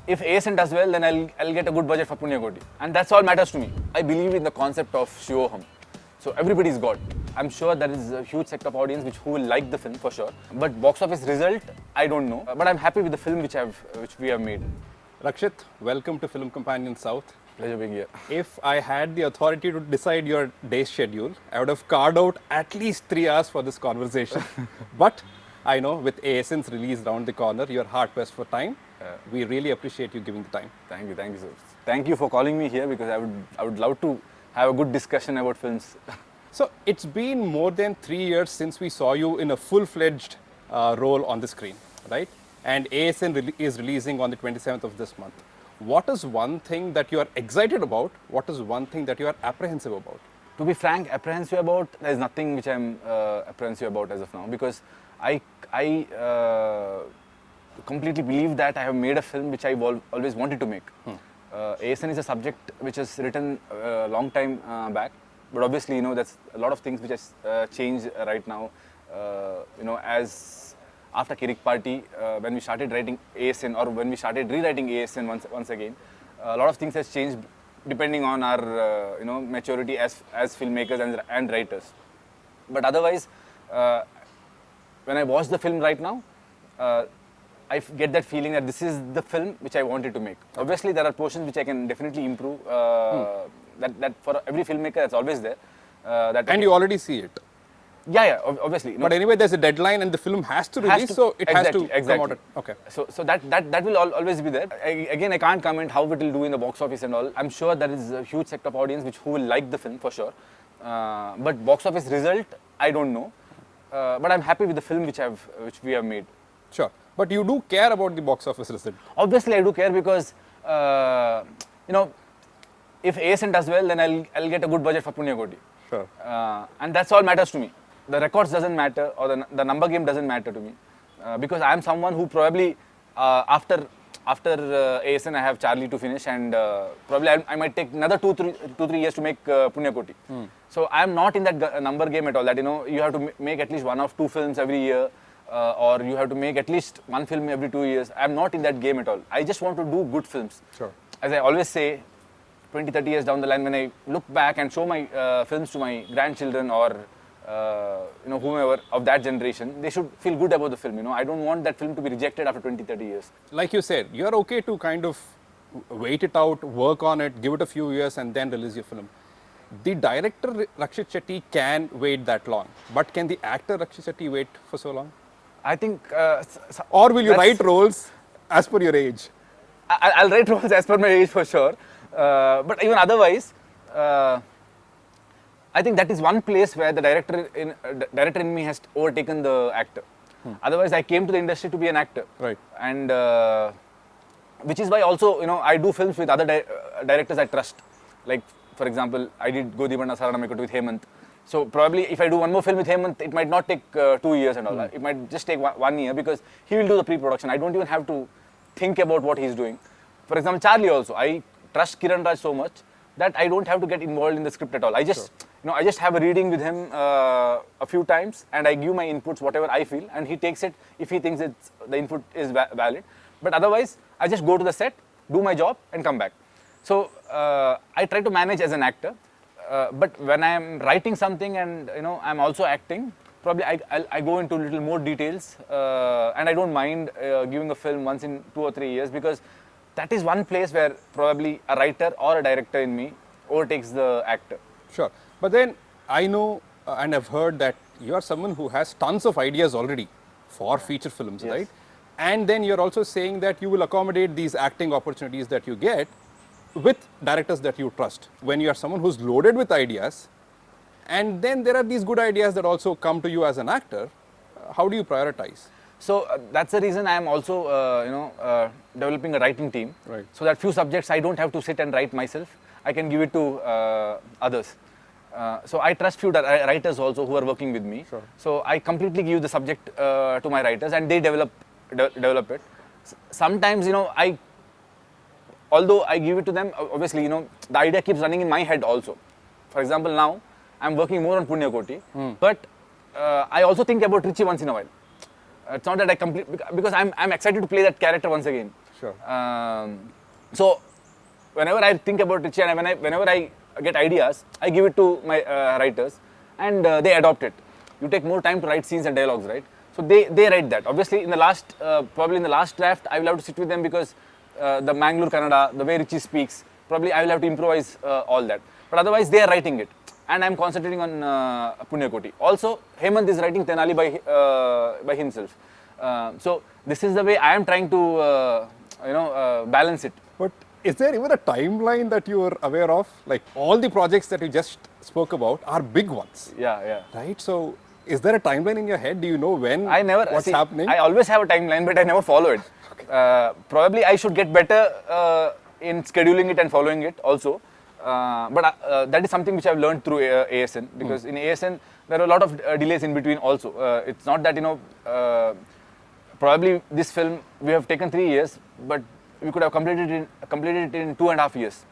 if ASN does well, then I'll get a good budget for Punyakoti. And that's all matters to me. I believe in the concept of Shivoham. So everybody's God. I'm sure there is a huge sector of audience who will like the film for sure. But box office result, I don't know. But I'm happy with the film which we have made. Rakshit, welcome to Film Companion South. Pleasure being here. If I had the authority to decide your day schedule, I would have carved out at least 3 hours for this conversation. But I know with ASN's release round the corner, you're hard pressed for time. We really appreciate you giving the time. Thank you, sir. Thank you for calling me here because I would love to have a good discussion about films. So it's been more than 3 years since we saw you in a full-fledged role on the screen, right? And ASN is releasing on the 27th of this month. What is one thing that you are excited about? What is one thing that you are apprehensive about? To be frank, apprehensive about, there is nothing which I'm apprehensive about as of now because I completely believe that I have made a film which I've always wanted to make. ASN is a subject which is written a long time back, but obviously, that's a lot of things which has changed right now. As after Kirik Party, when we started writing ASN or when we started rewriting ASN once again, a lot of things has changed depending on our maturity as filmmakers and writers. But otherwise, when I watch the film right now, I get that feeling that this is the film which I wanted to make. Obviously, there are portions which I can definitely improve. That for every filmmaker, that's always there. And you already see it. Yeah, obviously. But anyway, there's a deadline and the film has to release, so it has to come out. Okay. So that will always be there. I can't comment how it will do in the box office and all. I'm sure there is a huge sector of audience who will like the film for sure. But box office result, I don't know. But I'm happy with the film which we have made. Sure. But you do care about the box office result? Obviously, I do care because, if ASN does well, then I'll get a good budget for Punyakoti. Sure. And that's all matters to me. The records doesn't matter or the number game doesn't matter to me. Because I'm someone who probably, after ASN, I have Charlie to finish and probably I might take another 2-3 years to make Punyakoti. So I'm not in that number game at all, that you have to make at least 1 or 2 films every year. Or you have to make at least 1 film every 2 years. I'm not in that game at all. I just want to do good films. Sure. As I always say, 20-30 years down the line, when I look back and show my films to my grandchildren or whomever of that generation, they should feel good about the film. I don't want that film to be rejected after 20-30 years. Like you said, you're okay to kind of wait it out, work on it, give it a few years and then release your film. The director Rakshit Shetty can wait that long, but can the actor Rakshit Shetty wait for so long? I think... or will you write roles as per your age? I'll write roles as per my age for sure. But even otherwise, I think that is one place where the director in me has overtaken the actor. Otherwise, I came to the industry to be an actor. Right. And which is why also, I do films with other directors I trust. Like, for example, I did Godibanda Saranamekottu with Hemant. So probably if I do one more film with Hemant, it might not take 2 years and all that. It might just take 1 year because he will do the pre-production. I don't even have to think about what he's doing. For example, Charlie also. I trust Kiran Raj so much that I don't have to get involved in the script at all. I just, I just have a reading with him a few times and I give my inputs, whatever I feel, and he takes it if he thinks the input is valid. But otherwise, I just go to the set, do my job and come back. So I try to manage as an actor. But when I am writing something and I'm also acting, probably I go into little more details and I don't mind giving a film once in 2 or 3 years because that is one place where probably a writer or a director in me overtakes the actor. Sure. But then I know and I've heard that you are someone who has tons of ideas already for feature films, yes. right? And then you're also saying that you will accommodate these acting opportunities that you get with directors that you trust. When you are someone who's loaded with ideas, and then there are these good ideas that also come to you as an actor, how do you prioritize? So that's the reason I am also, developing a writing team. Right. So that few subjects I don't have to sit and write myself. I can give it to others. So I trust few writers also who are working with me. Sure. So I completely give the subject to my writers and they develop it. Sometimes, although I give it to them, obviously, the idea keeps running in my head also. For example, now I'm working more on Punyakoti, but I also think about Richie once in a while. It's not that I because I'm excited to play that character once again. Sure. So whenever I think about Richie and whenever I get ideas, I give it to my writers, and they adopt it. You take more time to write scenes and dialogues, right? So they write that. Obviously, in the last probably in the last draft, I will have to sit with them because the Mangalore Kannada, the way Richie speaks, probably I will have to improvise all that. But otherwise, they are writing it, and I'm concentrating on Punyakoti. Also, Hemant is writing Tenali by himself. So this is the way I am trying to balance it. But is there even a timeline that you are aware of? Like all the projects that you just spoke about are big ones, Yeah. right? So is there a timeline in your head? Do you know when? I never what's see, happening? I always have a timeline, but I never follow it. Probably I should get better in scheduling it and following it also. But that is something which I've learned through ASN, because in ASN there are a lot of delays in between also. It's not that probably this film we have taken 3 years, but we could have completed it in 2.5 years.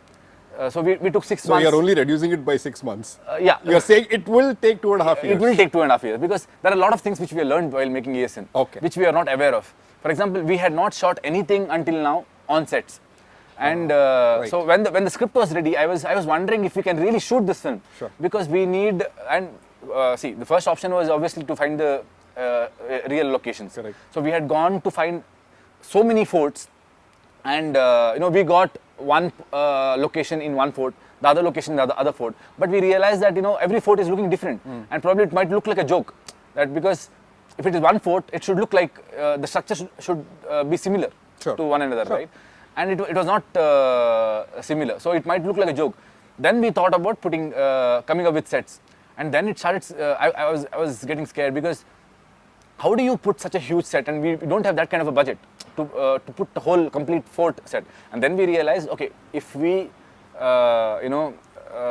So we took 6 So months. you're only reducing it by 6 months. Yeah. You're saying it will take 2.5 years. It will take 2.5 years because there are a lot of things which we have learned while making ASN, Okay. which we are not aware of. For example, we had not shot anything until now on sets. And right. so when the script was ready, I was wondering if we can really shoot this film. Sure. Because we need, and see, the first option was obviously to find the real locations. Correct. So we had gone to find so many forts, and we got one location in one fort, the other location in the other fort. But we realized that every fort is looking different, and probably it might look like a joke. That because if it is one fort, it should look like the structure should be similar Sure. to one another, Sure. right? And it was not similar, so it might look like a joke. Then we thought about coming up with sets, and then it started. I was getting scared because how do you put such a huge set, and we don't have that kind of a budget to put the whole complete fort set. And then we realized, okay, if we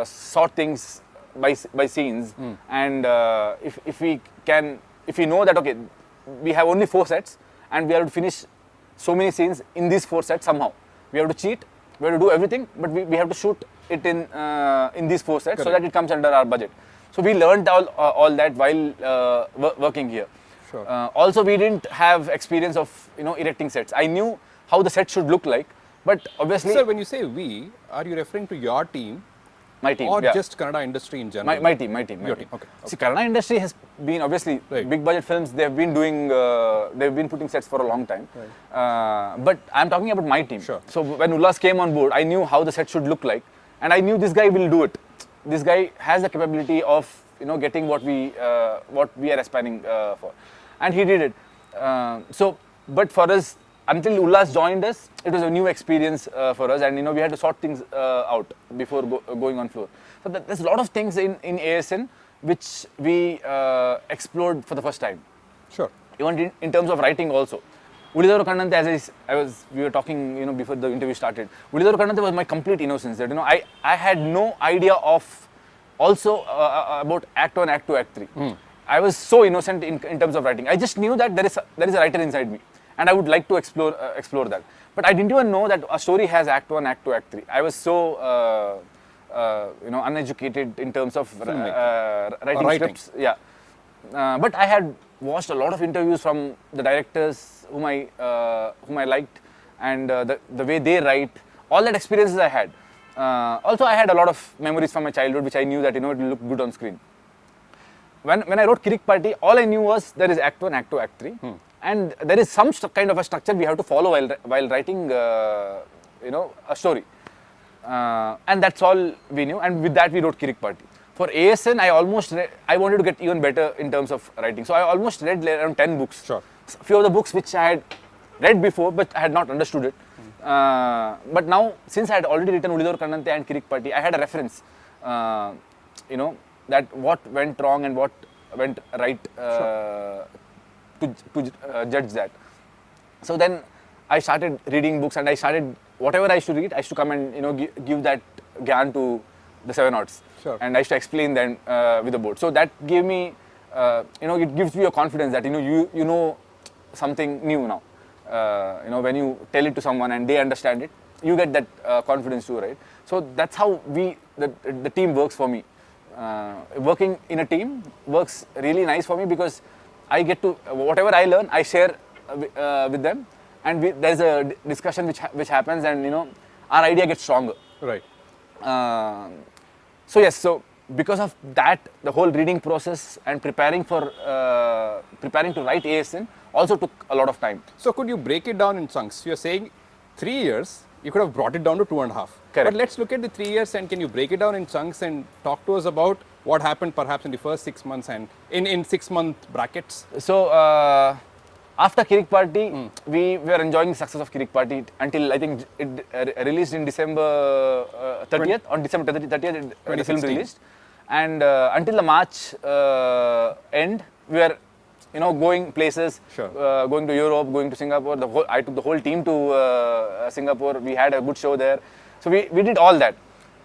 sort things by scenes, and if we know that okay, we have only 4 sets and we have to finish so many scenes in these 4 sets somehow. We have to cheat, we have to do everything, but we have to shoot it in these 4 sets so that it comes under our budget. So we learned all that while working here. Sure. Also, we didn't have experience of erecting sets. I knew how the set should look like, but obviously Sir, when you say we, are you referring to your team my team, or yeah. just Kannada industry in general? My team. Your team, okay. See, Kannada industry has been obviously Right. big budget films. They've been putting sets for a long time. But I'm talking about my team. Sure. So when Ullas came on board, I knew how the set should look like, and I knew this guy will do it. This guy has the capability of getting what we are aspiring for, and he did it. But for us, until Ullas joined us, it was a new experience for us, and we had to sort things out before going on floor. So there's a lot of things in ASN which we explored for the first time. Sure. Even in terms of writing also. Ulidaru Kannante, we were talking before the interview started. Ulidaru Kannante was my complete innocence. That I had no idea of also about Act 1, Act 2, Act 3. I was so innocent in terms of writing. I just knew that there is a writer inside me, and I would like to explore that. But I didn't even know that a story has Act 1, Act 2, Act 3. I was so uneducated in terms of writing scripts. Yeah. But I had watched a lot of interviews from the directors whom I liked, and the way they write. All that experiences I had. Also, I had a lot of memories from my childhood, which I knew that it will look good on screen. When I wrote Kirik Party, all I knew was there is Act 1, Act 2, Act 3, and there is some kind of a structure we have to follow while writing, a story. And that's all we knew. And with that, we wrote Kirik Party. For ASN, I wanted to get even better in terms of writing. So I almost read around 10 books. Sure. A few of the books which I had read before, but I had not understood it. But now, since I had already written Ulidaru Kannante and Kirik Party, I had a reference, that what went wrong and what went right to judge that. So then I started reading books, and I started whatever I should read, I should come and give that gyan to the 7 odds. Sure. And I used to explain them with the board. So that gave me, it gives me a confidence that you know something new now. When you tell it to someone and they understand it, you get that confidence too, right? So that's how the team works for me. Working in a team works really nice for me because I get to, whatever I learn, I share with them, and there's a discussion which happens, and our idea gets stronger. Right. So yes, so because of that, the whole reading process and preparing to write ASN also took a lot of time. So could you break it down in chunks? You're saying 3 years, you could have brought it down to 2.5. Correct. But let's look at the 3 years, and can you break it down in chunks and talk to us about what happened perhaps in the first 6 months and in 6 month brackets? So after Kirik Party, we were enjoying the success of Kirik Party until I think it released in December 30th. On December 30th, the film released, and until the March end, we were going places, Sure. going to Europe, going to Singapore. I took the whole team to Singapore. We had a good show there. So we did all that.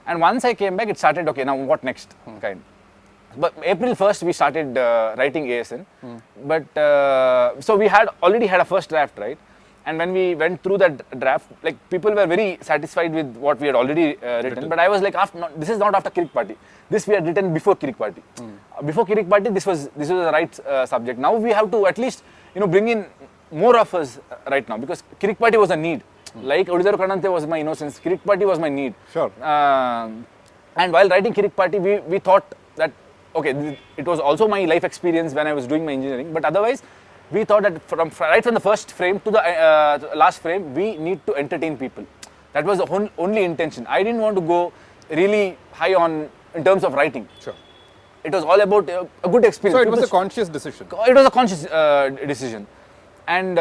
And once I came back, it started, okay, now what next? Kind. But April 1st, we started writing ASN. But so we already had a first draft, right? And when we went through that draft, like people were very satisfied with what we had already written. But I was like, this is not after Kirik Party. This we had written before Kirik Party. Before Kirik Party, this was the right subject. Now we have to at least bring in more of us right now, because Kirik Party was a need. Like Udidaru Kanante was my innocence, Kirik Party was my need. Sure. And while writing Kirik Party, we thought that okay, it was also my life experience when I was doing my engineering. But otherwise, we thought that right from the first frame to the last frame, we need to entertain people. That was the only intention. I didn't want to go really high in terms of writing. Sure. It was all about a good experience. So it was a conscious decision. It was a conscious decision. And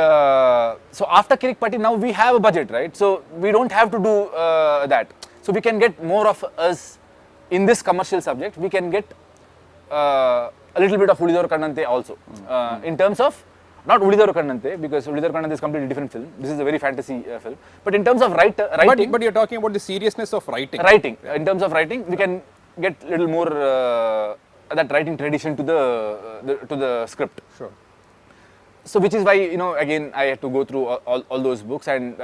so after Kirik Party, now we have a budget, right? So we don't have to do that. So we can get more of us in this commercial subject. We can get a little bit of Udidaru Kannante also. In terms of, not Udidaru Kannante, because Udidaru Kannante is a completely different film. This is a very fantasy film. But in terms of writing... But you're talking about the seriousness of writing. Writing. In terms of writing, we can get a little more that writing tradition to the script. Sure. So which is why, again, I had to go through all those books, and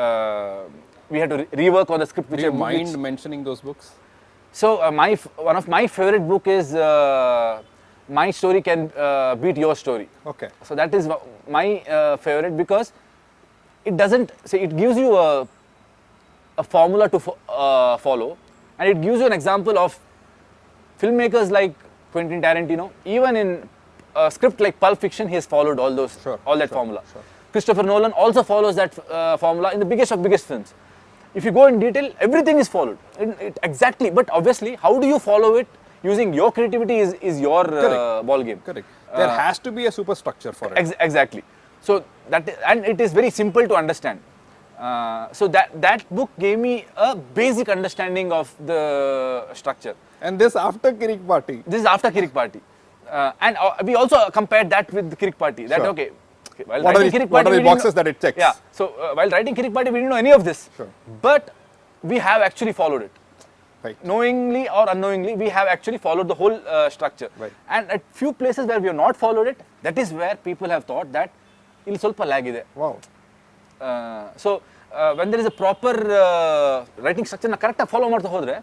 we had to rework on the script. Do you mind mentioning those books? So one of my favorite book is My Story Can Beat Your Story. Okay. So that is my favorite, because it doesn't say, it gives you a formula to follow, and it gives you an example of filmmakers like Quentin Tarantino. Even in a script like Pulp Fiction, he has followed all that formula. Sure. Christopher Nolan also follows that formula in the biggest of biggest films. If you go in detail, everything is followed exactly. But obviously, how do you follow it? Using your creativity is your ball game. Correct. There has to be a superstructure for it. Exactly. So and it is very simple to understand. So that book gave me a basic understanding of the structure. And this after Kirik Party. This is after Kirik Party. And we also compared that with the Kirik Party. That Sure. What are the boxes that it checks? Yeah. So while writing Kirik Party, we didn't know any of this. Sure. But we have actually followed it. Right. Knowingly or unknowingly, we have actually folled the whole structure. Right. And at few places where we have not followed it, that is where people have thought that il solpa lag ide. Wow. So when there is a proper writing structure na correct follow ಮಾಡ್ತಾ ಹೋದ್ರೆ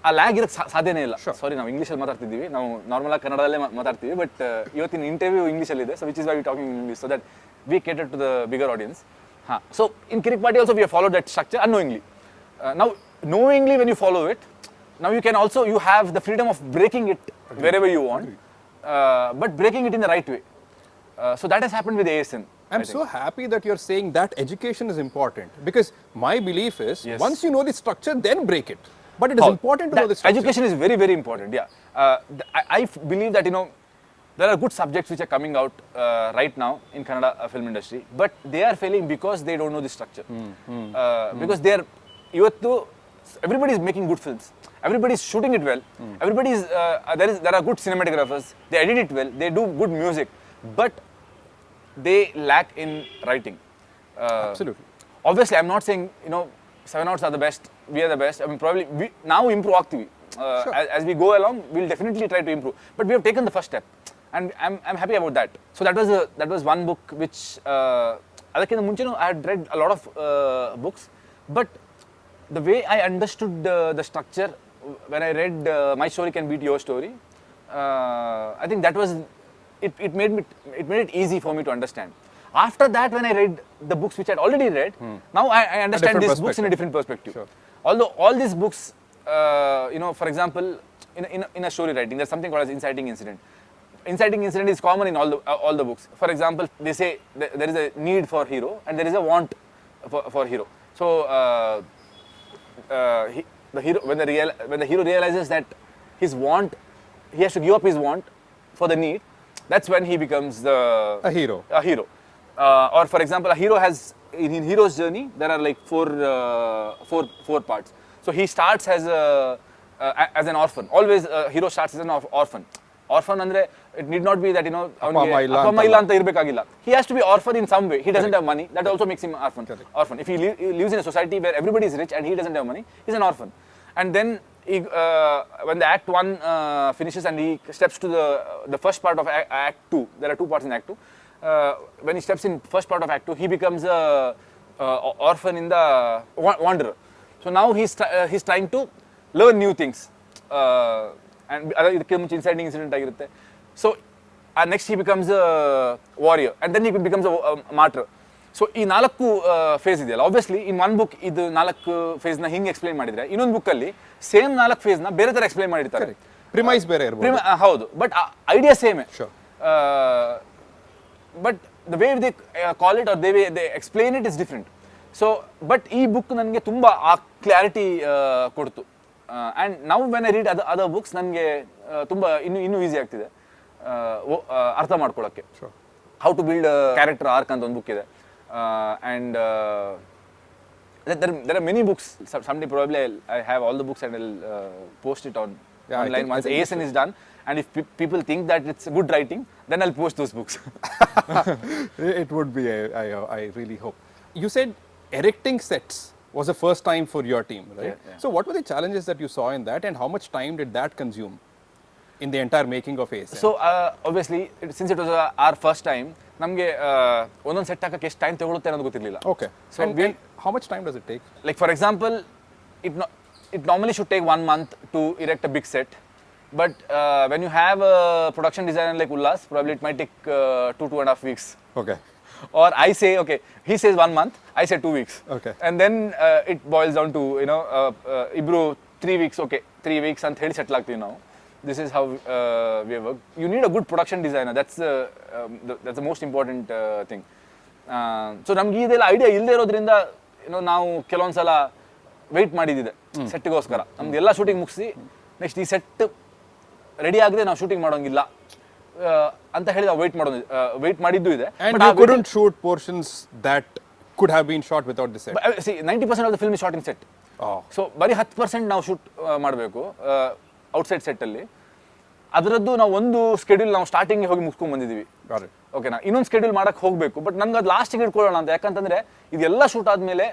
ಆ lag ಇರಕ್ಕೆ ಸಾಧ್ಯನೇ ಇಲ್ಲ. ಸಾರಿ, ನಾವು ಇಂಗ್ಲೀಷಲ್ಲಿ ಮಾತಾಡ್ತಿದ್ದೀವಿ, ನಾವು normal ಆಗಿ ಕನ್ನಡದಲ್ಲೇ ಮಾತಾಡ್ತೀವಿ, ಬಟ್ ಇವತ್ತಿನ ಇಂಟರ್ವ್ಯೂ ಇಂಗ್ಲೀಷಲ್ಲಿ ಇದೆ, so which is why we talking in English, so that we cater to the bigger audience. So in Kirik Party also we have followed that structure unknowingly. Now knowingly when you follow it, now you have the freedom of breaking it wherever you want, but breaking it in the right way. So that has happened with ASN. I'm so happy that you're saying that education is important, because my belief is once you know the structure, then break it. But it is important to know the structure. Education is very, very important, yeah. I believe that, there are good subjects which are coming out right now in Kannada film industry, but they are failing because they don't know the structure. Because everybody is making good films. Everybody is shooting it well. Everybody is, there are good cinematographers. They edit it well. They do good music, but they lack in writing. Absolutely. Obviously, I'm not saying, 7 Outs are the best, we are the best. I mean, probably we now improve ಆಗ್ತೀವಿ. As we go along, we'll definitely try to improve. But we have taken the first step, and I'm happy about that. So that was one book which ಅದಕ್ಕಿಂತ ಮುಂಚೆನೂ I had read a lot of books, but the way I understood the structure when I read My Story Can Beat Your Story, I think that was it made it easy for me to understand. After that, when I read the books which I had already read, now I understand these books in a different perspective. Sure. Although all these books, for example, in a story writing, there's something called as inciting incident. Inciting incident is common in all the books. For example, they say there is a need for hero and there is a want for hero. So the hero, when the hero realizes that his want, he has to give up his want for the need. That's when he becomes A hero. A hero. Or for example, a hero has in hero's journey there are like four parts. So he starts as an orphan. Always a hero starts as an orphan. Orphan andre it need not be that appa amma illa anta irbekagilla. He has to be orphan in some way. He doesn't have money. That also makes him orphan. If he lives in a society where everybody is rich and he doesn't have money, he's an orphan. And then when the Act 1 finishes and he steps to the first part of Act 2, there are 2 parts in Act 2. When he steps in first part of Act 2, he becomes a orphan in the wanderer. So now he's trying to learn new things. And ಇದಕ್ಕೆ ಮುಂಚೆ inciting incident ಆಗಿರುತ್ತೆ. So next he becomes a warrior and then he becomes a martyr. So ಈ 4 face ಇದೆಯಲ್ಲ, obviously in one book ಇದು 4 ಫೇಸ್ನ ಹಿಂಗೆ explain ಮಾಡಿದ್ರೆ, ಇನ್ನೊಂದು ಬುಕ್ಕಲ್ಲಿ ಸೇಮ್ 4 ಫೇಸ್ನ ಬೇರೆ ಥರ ಎಕ್ಸ್ಪ್ಲೈನ್ ಮಾಡಿರ್ತಾರೆ. ಪ್ರಿಮೈಸ್ ಬೇರೆ ಇರ್ಬೋದು. ಹೌದು, ಬಟ್ ಐಡಿಯಾ ಸೇಮೇ. But the way they call it or they explain it is different. So but ಈ ಬುಕ್ ನನಗೆ ತುಂಬ ಆ ಕ್ಲಾರಿಟಿ ಕೊಡ್ತು. And now when I read other books ನನಗೆ ತುಂಬ ಇನ್ನೂ ಈಸಿ ಆಗ್ತಿದೆ ಅರ್ಥ ಮಾಡ್ಕೊಳ್ಳೋಕ್ಕೆ. How to build character arc ಅಂತ ಒಂದು ಬುಕ್ ಇದೆ. And there are many books. Someday probably I have all the books and I'll post it online once ASN is done. And if people think that it's good writing, then I'll post those books. It would be, I really hope. You said erecting sets was the first time for your team, right? Yeah. So what were the challenges that you saw in that and how much time did that consume in the entire making of ASN? So obviously, since it was our first time, ನಮಗೆ ಒಂದೊಂದು set ಹಾಕಕ್ಕೆ ಎಷ್ಟು time ತಗೊಳುತ್ತೆ ಅನ್ನೋದು ಗೊತ್ತಿರಲಿಲ್ಲ. Okay. So and how much time does it take? Like for example, it normally should take 1 month to erect a big set. But when you have a production designer like Ullas, probably it might take 2.5 weeks. Okay. Or I say, okay, he says 1 month, I say 2 weeks. Okay. And then it boils down to, Ibru 3 weeks, okay, 3 weeks and 30 settle agtivi now. This is how we have worked. You need a good production designer. That's the most important thing. So ನಮ್ಗೆ ಇದೆಲ್ಲ idea ಇಲ್ಲದೆ ಇರೋದ್ರಿಂದ ನಾವು ಕೆಲವೊಂದ್ಸಲ weight ಮಾಡಿದ್ದಿದೆ ಸೆಟ್ಗೋಸ್ಕರ. ನಮ್ದು ಎಲ್ಲ shooting ಮುಗಿಸಿ next ಈ ಸೆಟ್ ರೆಡಿ ಆಗದೆ ನಾವು ಶೂಟಿಂಗ್ ಮಾಡೋಂಗಿಲ್ಲ ಅಂತ ಹೇಳಿ ನಾವು ವೆಯ್ಟ್ ಮಾಡಿದ್ದು ಇದೆ. And you couldn't shoot portions that could have been shot without the set. See, 90% of the film is shot in set. So ಬರೀ 10% ನಾವು ಶೂಟ್ ಮಾಡಬೇಕು ಔಟ್ಸೈಡ್ ಸೆಟ್ಟಲ್ಲಿ. ಅದರದ್ದು ನಾವು ಒಂದು ಸ್ಕೆಡ್ಯೂಲ್ ನಾವು ಸ್ಟಾರ್ಟಿಂಗ್ಗೆ ಹೋಗಿ ಮುಗಿಸ್ಕೊಂಡು ಬಂದಿದ್ದೀವಿ. ಓಕೆನಾ, ಇನ್ನೊಂದು ಸ್ಕೆಡ್ಯೂಲ್ ಮಾಡಕ್ಕೆ ಹೋಗಬೇಕು. ಬಟ್ ನನ್ಗೆ ಅದು ಲಾಸ್ಟಿಗೆ ಇಟ್ಕೊಳ್ಳೋಣ ಅಂತ. ಯಾಕಂತಂದರೆ ಇದೆಲ್ಲ ಶೂಟ್ ಆದಮೇಲೆ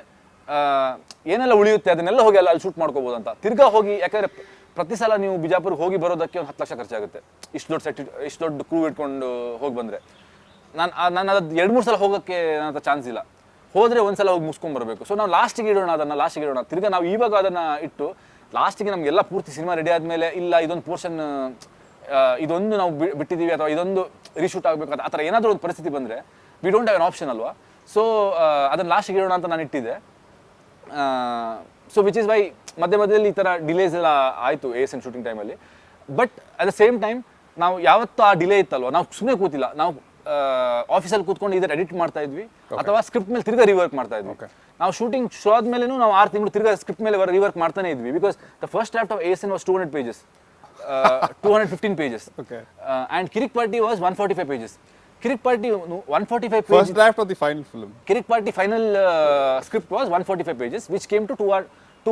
ಏನೆಲ್ಲ ಉಳಿಯುತ್ತೆ ಅದನ್ನೆಲ್ಲ ಹೋಗಿ ಅಲ್ಲಿ ಶೂಟ್ ಮಾಡ್ಕೋಬೋದು ಅಂತ. ತಿರ್ಗಾ ಹೋಗಿ, ಯಾಕಂದರೆ ಪ್ರತಿ ಸಲ ನೀವು ಬಿಜಾಪುರ್ಗೆ ಹೋಗಿ ಬರೋದಕ್ಕೆ ಒಂದು 10 ಲಕ್ಷ ಖರ್ಚಾಗುತ್ತೆ. ಇಷ್ಟು ದೊಡ್ಡ ಸೆಟ್, ಇಷ್ಟು ದೊಡ್ಡ ಕ್ರೂ ಇಟ್ಕೊಂಡು ಹೋಗಿ ಬಂದರೆ ನಾನು ಅದು 2-3 ಸಲ ಹೋಗೋಕ್ಕೆ ನನ್ನ ಹತ್ರ ಚಾನ್ಸ್ ಇಲ್ಲ. ಹೋದರೆ ಒಂದು ಸಲ ಹೋಗಿ ಮುಗಿಸ್ಕೊಂಡು ಬರಬೇಕು. ಸೊ ನಾವು ಲಾಸ್ಟಿಗೆ ಇಡೋಣ. ತಿರ್ಗಾ ನಾವು ಇವಾಗ ಅದನ್ನು ಇಟ್ಟು ಲಾಸ್ಟಿಗೆ ನಮಗೆಲ್ಲ ಪೂರ್ತಿ ಸಿನಿಮಾ ರೆಡಿ ಆದಮೇಲೆ ಇಲ್ಲ ಇದೊಂದು ಪೋರ್ಷನ್ ಇದೊಂದು ನಾವು ಬಿಟ್ಟಿದ್ದೀವಿ ಅಥವಾ ಇದೊಂದು ರೀಶೂಟ್ ಆಗಬೇಕು ಆ ಥರ ಏನಾದರೂ ಒಂದು ಪರಿಸ್ಥಿತಿ ಬಂದರೆ we don't have an option ಅಲ್ವಾ. ಸೊ ಅದನ್ನು ಲಾಸ್ಟಿಗೆ ಇಡೋಣ ಅಂತ ನಾನು ಇಟ್ಟಿದ್ದೆ. ಸೊ ವಿಚ್ ಇಸ್ ವೈ ಮಧ್ಯದಲ್ಲಿ ಈ ಥರ ಡಿಲೇಸ್ ಎಲ್ಲ ಆಯಿತು ASN ಶೂಟಿಂಗ್ ಟೈಮಲ್ಲಿ. But at the same time ನಾವು ಯಾವತ್ತೂ ಆ ಡಿಲೇ ಇತ್ತಲ್ವ, ನಾವು ಸುಮ್ಮನೆ ಕೂತಿಲ್ಲ. ನಾವು ಆಫೀಸಲ್ಲಿ ಕೂತ್ಕೊಂಡು ಇದನ್ನು ಎಡಿಟ್ ಮಾಡ್ತಾ ಇದ್ವಿ ಅಥವಾ ಸ್ಕ್ರಿಪ್ಟ್ ಮೇಲೆ ತಿರ್ಗಾ ರಿವರ್ಕ್ ಮಾಡ್ತಾ ಇದ್ವಿ. ನಾವು ಶೂಟಿಂಗ್ ಶೋ ಆದ್ಮೇಲೆನೂ ನಾವು 6 ತಿಂಗಳು ತಿರ್ಗಾ ಸ್ಕ್ರಿಪ್ಟ್ ಮೇಲೆ ರಿವರ್ಕ್ ಮಾಡ್ತಾನೆ ಇದ್ವಿ. Because the first draft of ASN was 200 pages, 215 pages. And Kirik Party was 145 pages. Kirik Party 145 pages. First draft of the final film. Kirik Party final script was 145 pages, which came to 2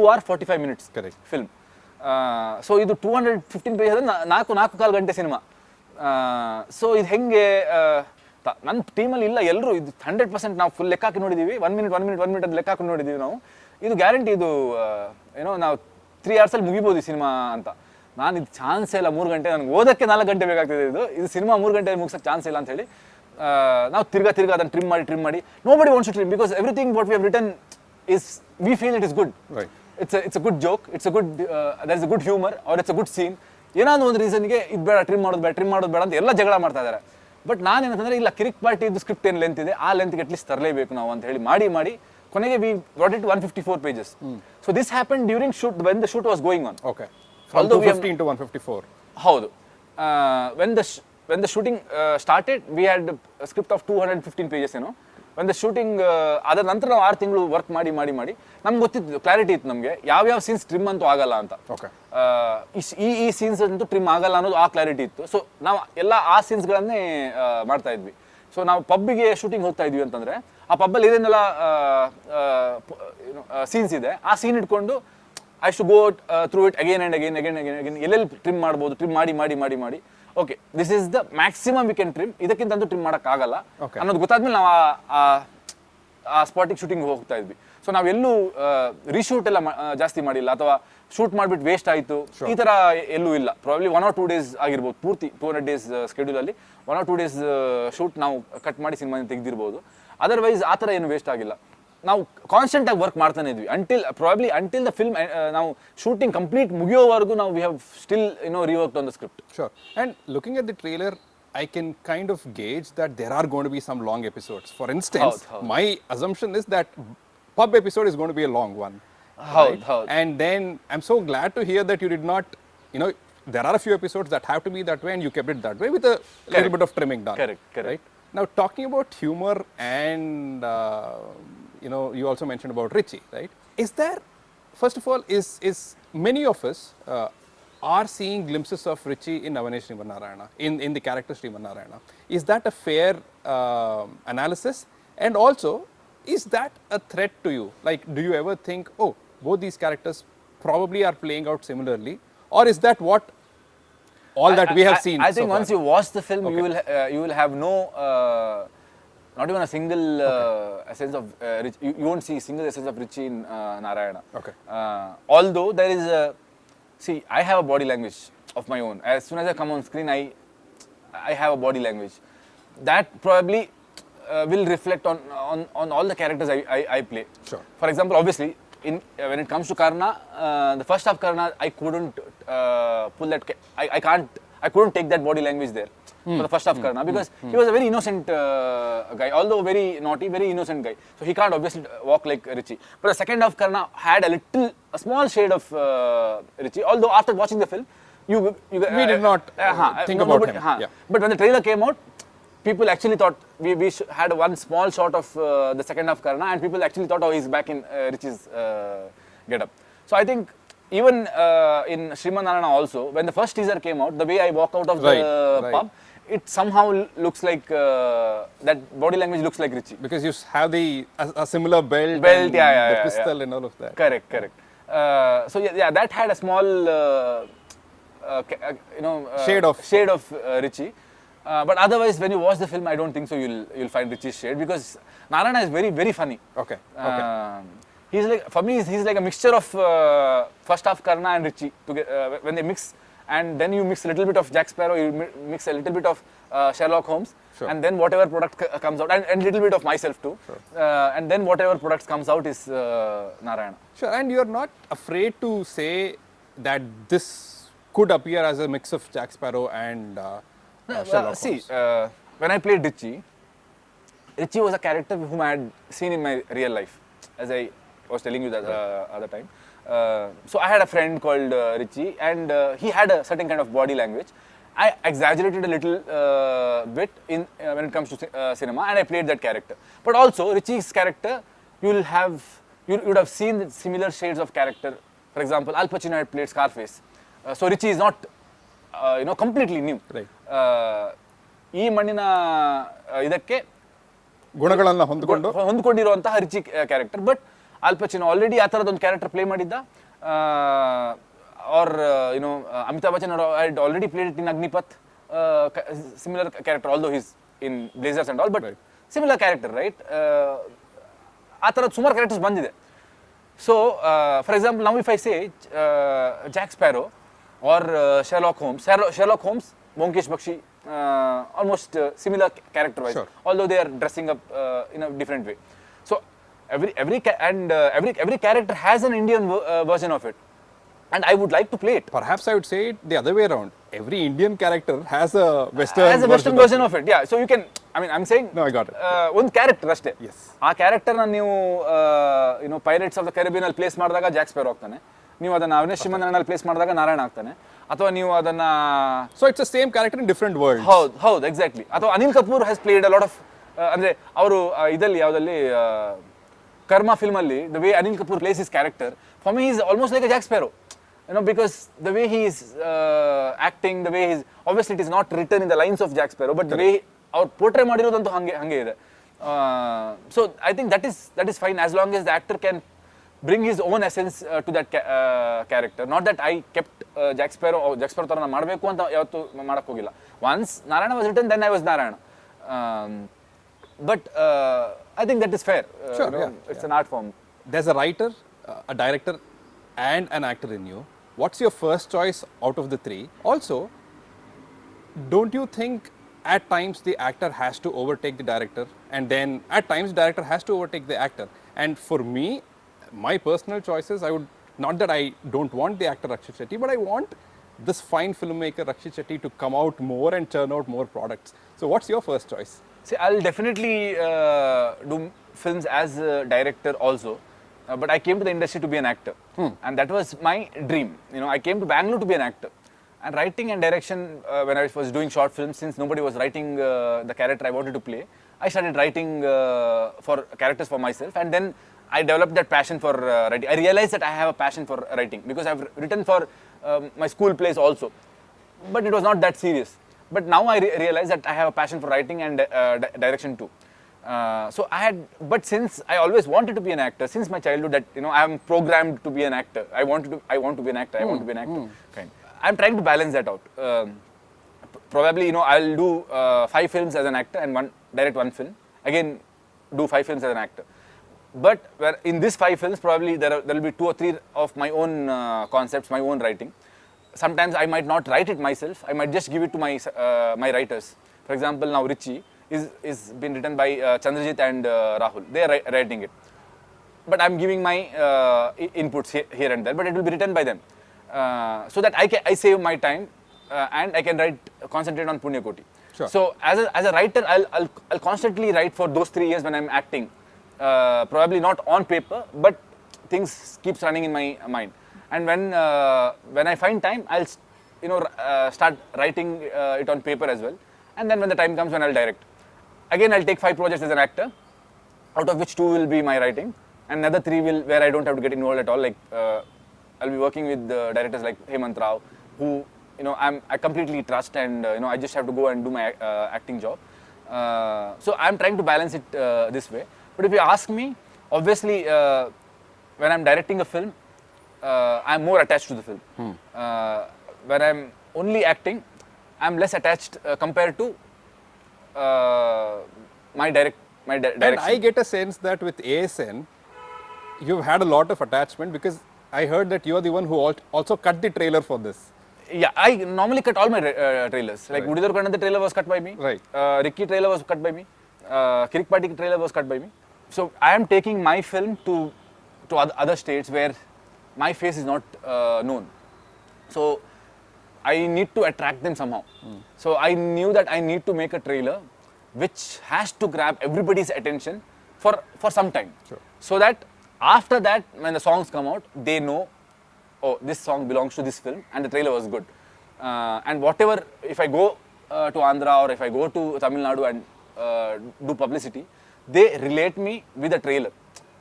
hour 45 minutes. Correct. Film. So ಇದು 215 pages ಅಂದ್ರೆ 4.25 ಗಂಟೆ cinema. So ಇದು ಹೆಂಗೆ ನನ್ನ ಟೀಮಲ್ಲಿ ಇಲ್ಲ, ಎಲ್ಲರೂ ಇದು 100% ನಾವು ಫುಲ್ ಲೆಕ್ಕ ಹಾಕಿ ನೋಡಿದ್ದೀವಿ. 1 minute ಅಂತ ಲೆಕ್ಕ ಹಾಕಿ ನೋಡಿದ್ದೀವಿ ನಾವು. ಇದು ಗ್ಯಾರಂಟಿ, ಇದು ನಾವು 3 hours ಮುಗಿಬೋದು ಈ ಸಿನಿಮಾ ಅಂತ. ನಾನು ಇದು ಚಾನ್ಸೇ ಇಲ್ಲ, 3 ಗಂಟೆ ನನಗೆ ಓದೋಕ್ಕೆ 4 ಗಂಟೆ ಬೇಕಾಗ್ತಿದೆ. ಇದು ಸಿನಿಮಾ 3 ಗಂಟೆ ಮುಗಿಸೋಕ್ಕೆ ಚಾನ್ಸ್ ಇಲ್ಲ ಅಂತ ಹೇಳಿ ನಾವು ತಿರ್ಗಾ ಅದನ್ನು ಟ್ರಿಮ್ ಮಾಡಿ nobody wants to trim, because everything what we have written is we feel it is good. It's a good joke, it's a good there is a good humor or it's a good scene. ಏನಾದ್ರು ಒಂದು ರೀಸನ್ಗೆ ಇದು ಬೇಡ, trim ಮಾಡೋದು ಬೇಡ ಅಂತ ಎಲ್ಲ ಜಗಳ ಮಾಡ್ತಾ ಇದ್ದಾರೆ. ಬಟ್ ನಾನೇನಂತಂದರೆ ಇಲ್ಲ ಕಿರಿಕ್ ಪಾರ್ಟಿದು ಸ್ಕ್ರಿಪ್ಟ್ ಏನು ಲೆಂತ್ ಇದೆ ಆ ಲೆಂತ್ಗೆ ಅಟ್ಲೀಸ್ಟ್ ತರಲೇಬೇಕು ನಾವು ಅಂತ ಹೇಳಿ ಮಾಡಿ ಕೊನೆಗೆ we got it 154 pages. So this happen during shoot when the shoot was going on. Okay, from 215 to 154. ಹೌದು. When the shooting started, we had a script of 215 pages, when the shooting ಅದರ ನಂತರ ನಾವು 6 ತಿಂಗಳು work ಮಾಡಿ ನಮ್ಗೆ ಗೊತ್ತಿತ್ತು, clarity ಇತ್ತು ನಮಗೆ ಯಾವ ಸೀನ್ಸ್ ಟ್ರಿಮ್ ಅಂತೂ ಆಗಲ್ಲ ಅಂತ. ಈ ಸೀನ್ಸ್ ಅಂತೂ ಟ್ರಿಮ್ ಆಗಲ್ಲ ಅನ್ನೋದು ಆ ಕ್ಲಾರಿಟಿ ಇತ್ತು. ಸೊ ನಾವು ಎಲ್ಲ ಆ ಸೀನ್ಸ್ಗಳನ್ನೇ ಮಾಡ್ತಾ ಇದ್ವಿ. ಸೊ ನಾವು ಪಬ್ಬಿಗೆ ಶೂಟಿಂಗ್ ಹೋಗ್ತಾ ಇದ್ವಿ ಅಂತಂದ್ರೆ ಆ ಪಬ್ಬಲ್ಲಿ ಏನೇನೆಲ್ಲ ಸೀನ್ಸ್ ಇದೆ ಆ ಸೀನ್ ಇಟ್ಕೊಂಡು ಐ ಶು go through it again and again ಎಲ್ಲೆಲ್ಲಿ ಟ್ರಿಮ್ ಮಾಡ್ಬೋದು, ಟ್ರಿಮ್ ಮಾಡಿ okay this is the maximum we can trim, ಇದಕ್ಕಿಂತ ಟ್ರಿಮ್ ಮಾಡೋಕ್ಕಾಗಲ್ಲ ಅನ್ನೋದು ಗೊತ್ತಾದ್ಮೇಲೆ ನಾವು ಆ ಸ್ಪಾಟಿಗೆ ಶೂಟಿಂಗ್ ಹೋಗ್ತಾ ಇದ್ವಿ. ಸೊ ನಾವೆಲ್ಲೂ ರೀಶೂಟ್ ಎಲ್ಲ ಜಾಸ್ತಿ ಮಾಡಿಲ್ಲ ಅಥವಾ ಶೂಟ್ ಮಾಡಿಬಿಟ್ಟು ವೇಸ್ಟ್ ಆಯಿತು ಈ ಥರ ಎಲ್ಲೂ ಇಲ್ಲ. ಪ್ರಾಬ್ಲಿ 1 or 2 days ಆಗಿರ್ಬೋದು, ಪೂರ್ತಿ 200 days ಸ್ಕೆಡ್ಯೂಲಲ್ಲಿ 1 or 2 days ಶೂಟ್ ನಾವು ಕಟ್ ಮಾಡಿ ಸಿನಿಮಾನ ತೆಗೆದಿರ್ಬೋದು. ಅದರ್ವೈಸ್ ಆ ಥರ ಏನು ವೇಸ್ಟ್ ಆಗಿಲ್ಲ. ನಾವು ಕಾನ್ಸ್ಟೆಂಟ್ ಆಗಿ ವರ್ಕ್ ಮಾಡ್ತಾನೆ ಇದ್ವಿ ಅಂಟಿಲ್ ದ ಫಿಲ್ಮ್ ನಾವು ಶೂಟಿಂಗ್ ಕಂಪ್ಲೀಟ್ ಮುಗಿಯೋವರೆಗೂ ನಾವು we have still reworked on the script. Sure. And looking at the trailer, I can kind of gauge that there are going to be some long episodes. For instance, my assumption is that pub episode is going to be a long one. Right? And then I'm so glad to hear that you did not, there are a few episodes that have to be that way and you kept it that way with a little bit of trimming done. Correct. Right? Now, talking about humor and, you also mentioned about Richie, right? Is there, first of all, is many of us are seeing glimpses of Richie in Avane Sriman Narayana, in the character Sriman Narayana. Is that a fair analysis? And also, is that a threat to you? Like, do you ever think, oh, both these characters probably are playing out similarly? Or is that what all that we have seen I think so once far? You watch the film, you will have no, not even a single essence of, you won't see single essence of Richie in Narayana. Okay. Although there is a, see, I have a body language of my own. As soon as I come on screen, I have a body language. That probably will reflect on all the characters I play. Sure. For example, obviously, when it comes to Karna, the first half Karna, I couldn't pull that. I couldn't take that body language there for the first half Karna because he was a very innocent guy, although very naughty, very innocent guy. So he can't obviously walk like Richie. But the second half Karna had a small shade of Richie. Although after watching the film, we did not think about him. Yeah. But when the trailer came out, people actually thought we had one small shot of the second half Karna, and people actually thought, oh, he's back in Richie's getup. So I think even in Sriman Narayana also, when the first teaser came out, the way I walk out of the pub, it somehow looks like that body language looks like Richie. Because you have a similar belt and the pistol and all of that. Correct. So that had a small shade of Richie. But otherwise, when you watch the film, I don't think so you'll find Richie's shade because Narayana is very, very funny. Okay. He's like, for me, he's like a mixture of first half Karna and Richie. When they mix, and then you mix a little bit of Jack Sparrow, you mix a little bit of Sherlock Holmes, and then whatever product comes out, and a little bit of myself too. Sure. And then whatever product comes out is Narayana. Sure, and you're not afraid to say that this could appear as a mix of Jack Sparrow and Sherlock Holmes. When I played Richie was a character whom I had seen in my real life, as I was telling you that other time. So I had a friend called Richie, and he had a certain kind of body language. I exaggerated a little bit when it comes to cinema, and I played that character. But also Richie's character, you would have seen similar shades of character. For example, Al Pacino had played Scarface. So Richie is not completely new. Right. ಈ ಮಣ್ಣಿನ ಇದಕ್ಕೆ ಗುಣಗಳನ್ನು ಹೊಂದಿಕೊಂಡಿರುವಂತಹ ರಿಚಿ character. But Al Pacino already ಆ ಥರದೊಂದು character play ಮಾಡಿದ್ದ. Or Amitabh Bachchan had already played it in Agnipath, similar character, although he's in blazers and all, but similar character, right? ಆ ಥರದ್ದು ಸುಮಾರು ಕ್ಯಾರೆಕ್ಟರ್ಸ್ ಬಂದಿದೆ. So for example, now if I say Jack Sparrow or Sherlock Holmes, Monkesh Bakshi, almost similar character-wise, sure, although they are dressing up in a different way. So every character has an Indian version of it, and I would like to play it. Perhaps I would say it the other way around. every Indian character has a Western as a Western version of it. Yeah, so you can, I mean, I'm saying, No, I got it. ಒಂದು character ಅಷ್ಟೇ. Yes. ಆ ಕ್ಯಾರೆಕ್ಟರ್ನ ನೀವು pirates of the ಕ್ಯಾರಿಬಿಯನ್ ಅಲ್ಲಿ place ಮಾಡಿದಾಗ Jack sparrow ಆಗ್ತಾನೆ, ನೀವು ಅದನ್ನ Avanesh Shrimant Narayana place ಮಾಡಿದಾಗ ನಾರಾಯಣ ಆಗ್ತಾನೆ, ಅಥವಾ ನೀವು ಅದನ್ನ So it's the same character in different worlds. ಹೌದು ಎಕ್ಸಾಕ್ಟ್ಲಿ. ಅಥವಾ Anil Kapoor has played a lot of ಅಂದ್ರೆ ಅವರು ಇದರಲ್ಲಿ ಯಾವುದಲ್ಲಿ ಕರ್ಮ ಫಿಲ್ಮ್ ಅಲ್ಲಿ the way Anil Kapoor place his character, for me is almost like a Jack sparrow. Because the way he is acting, the way he's, obviously it is not written in the lines of Jack Sparrow, but the way our portray ಮಾಡಿರೋದಂತೂ ಹಂಗೆ ಇದೆ. So I think that is fine as long as the actor can bring his own essence to that character. Not that I kept Jack Sparrow ತರ ನಾನು ಮಾಡಬೇಕು ಅಂತ ಯಾವತ್ತೂ ಮಾಡಕ್ ಹೋಗಿಲ್ಲ. Once Narayana was written, then I was Narayana. But I think that is fair. Sure, it's an art form. There's a writer, a director, and an actor in you. What's your first choice out of the three? Also, don't you think at times the actor has to overtake the director, and then at times the director has to overtake the actor? And for me, my personal choices, I would, not that I don't want the actor Rakshit Shetty, but I want this fine filmmaker Rakshit Shetty to come out more and churn out more products. So what's your first choice? See, I'll definitely do films as a director also. But I came to the industry to be an actor, and that was my dream. I came to Bangalore to be an actor, and writing and direction. When I was doing short films, since nobody was writing the character I wanted to play, I started writing for characters for myself, and then I developed that passion for writing. I realized that I have a passion for writing because I've written for my school plays also, but it was not that serious. But now I realize that I have a passion for writing and direction too. So but since I always wanted to be an actor since my childhood, that I am programmed to be an actor. I want to be an actor. I want to be an actor. Kind. I'm trying to balance that out. Probably I'll do 5 films as an actor and direct one film. Again, do 5 films as an actor. But in these 5 films, probably there will be 2 or 3 of my own concepts, my own writing. Sometimes I might not write it myself. I might just give it to my writers. For example, now Richie is been written by Chandrajit and Rahul. They are writing it, but I'm giving my inputs here and there. But it will be written by them, so that I save my time and I can concentrate on Punyakoti. Sure. So as a writer, I'll constantly write for those 3 years when I'm acting. Probably not on paper, but things keeps running in my mind. And when I find time, I'll start writing it on paper as well. And then when the time comes, when I'll direct. Again, I'll take 5 projects as an actor, out of which 2 will be my writing, and another 3 will where I don't have to get involved at all. Like I'll be working with directors like Hemant Rao, who I completely trust, and I just have to go and do my acting job. So I'm trying to balance it this way. But if you ask me, obviously, when I'm directing a film, I'm more attached to the film. When I'm only acting, I'm less attached compared to my direction. And I get a sense that with ASN, you've had a lot of attachment, because I heard that you're the one who also cut the trailer for this. Yeah, I normally cut all my trailers. Like Udidar Kannada trailer was cut by me. Right. Ricky trailer was cut by me. Kirik Party trailer was cut by me. So I am taking my film to other states where my face is not known. So I need to attract them somehow. So I knew that I need to make a trailer which has to grab everybody's attention for some time. Sure. So that after that, when the songs come out, they know, oh, this song belongs to this film, and the trailer was good. And whatever, if I go to Andhra or if I go to Tamil Nadu and do publicity, they relate me with the trailer,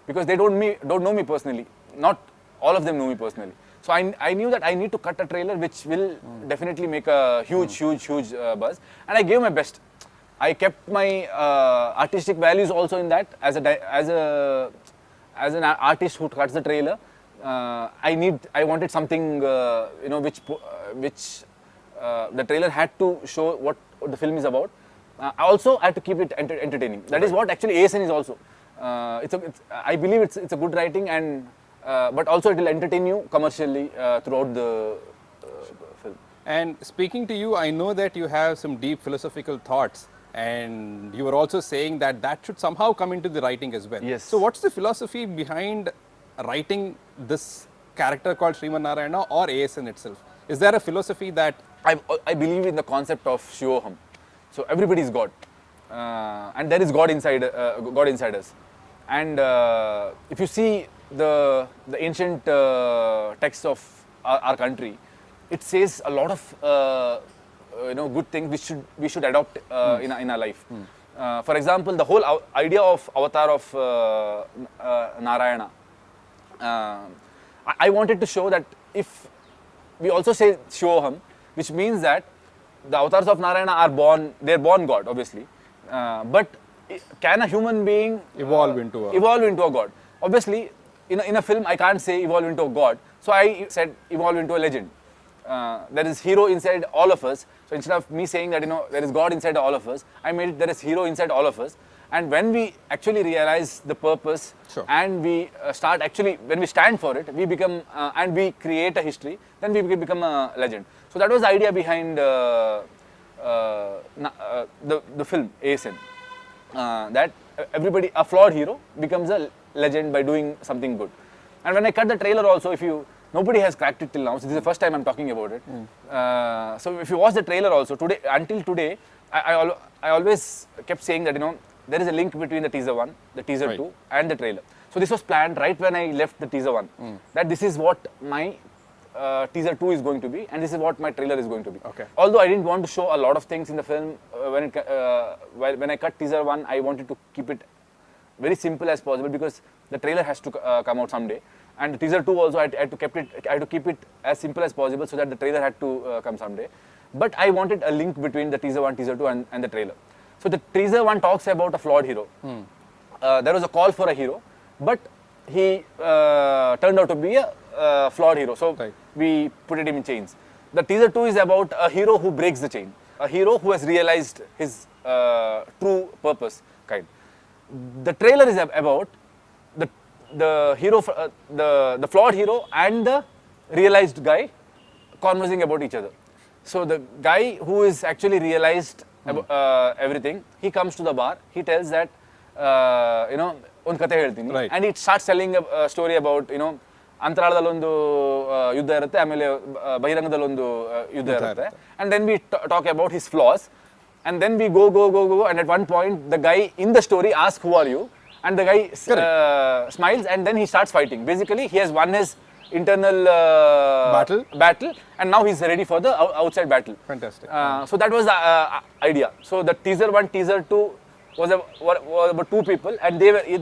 because they don't know me personally. Not all of them know me personally. So I knew that I need to cut a trailer which will definitely make a huge buzz, and I gave my best. I kept my artistic values also in that. As an artist who cuts the trailer, I wanted something which the trailer had to show what the film is about. Also, I had to keep it entertaining. That is what actually ASN is also. I believe it's a good writing, and but also it will entertain you commercially throughout the film. And speaking to you, I know that you have some deep philosophical thoughts, and you were also saying that should somehow come into the writing as well. Yes. So what's the philosophy behind writing this character called Sriman Narayana or ASN itself? Is there a philosophy that I believe in the concept of Shivoham. So everybody is God, and there is God inside us. And if you see the ancient texts of our country, it says a lot of good things we should adopt in our life. For example, the whole idea of avatar of Narayana. I wanted to show that if we also say Shivoham, which means that the avatars of Narayana are born, they're born God, obviously. But can a human being Evolve into a God? Obviously, in a film, I can't say evolve into a God. So I said evolve into a legend. There is hero inside all of us. So instead of me saying that there is God inside all of us, I made it there is hero inside all of us. And when we actually realize the purpose, Sure. and we start actually, when we stand for it, we become and we create a history, then we become a legend. So that was the idea behind the film ASN. That everybody, a flawed hero, becomes a legend by doing something good. And when I cut the trailer also, nobody has cracked it till now. So this is the first time I'm talking about it. So if you watch the trailer also, until today, I always kept saying that there is a link between the teaser 1, the teaser Right. 2, and the trailer. So this was planned right when I left the teaser 1. That this is what my teaser 2 is going to be, and this is what my trailer is going to be. Okay. Although I didn't want to show a lot of things in the film, when I cut teaser 1, I wanted to keep it very simple as possible because the trailer has to come out someday. And the teaser 2 also, I had to keep it as simple as possible so that the trailer had to come someday. But I wanted a link between the teaser 1, teaser 2 and the trailer. So the teaser 1 talks about a flawed hero. There was a call for a hero, but he turned out to be a flawed hero. So Right. we put him in chains. The teaser 2 is about a hero who breaks the chain. A hero who has realized his true purpose, kind. The trailer is about the hero, the flawed hero and the realized guy conversing about each other. So the guy who is actually realized everything, he comes to the bar, he tells that ಒಂದು ಕತೆ ಹೇಳ್ತೀನಿ, Right. and it starts telling a story about ಅಂತರಾಳದಲ್ಲೊಂದು ಯುದ್ಧ ಇರುತ್ತೆ, ಆಮೇಲೆ ಬಹಿರಂಗದಲ್ಲೊಂದು ಯುದ್ಧ ಇರುತ್ತೆ, and then we talk about his flaws, and then we go, and at one point the guy in the story asks who are you, and the guy smiles, and then he starts fighting. Basically he has won his internal battle, and now he's ready for the outside battle. Fantastic. So that was the idea. So the teaser 1, teaser 2 was about two people, and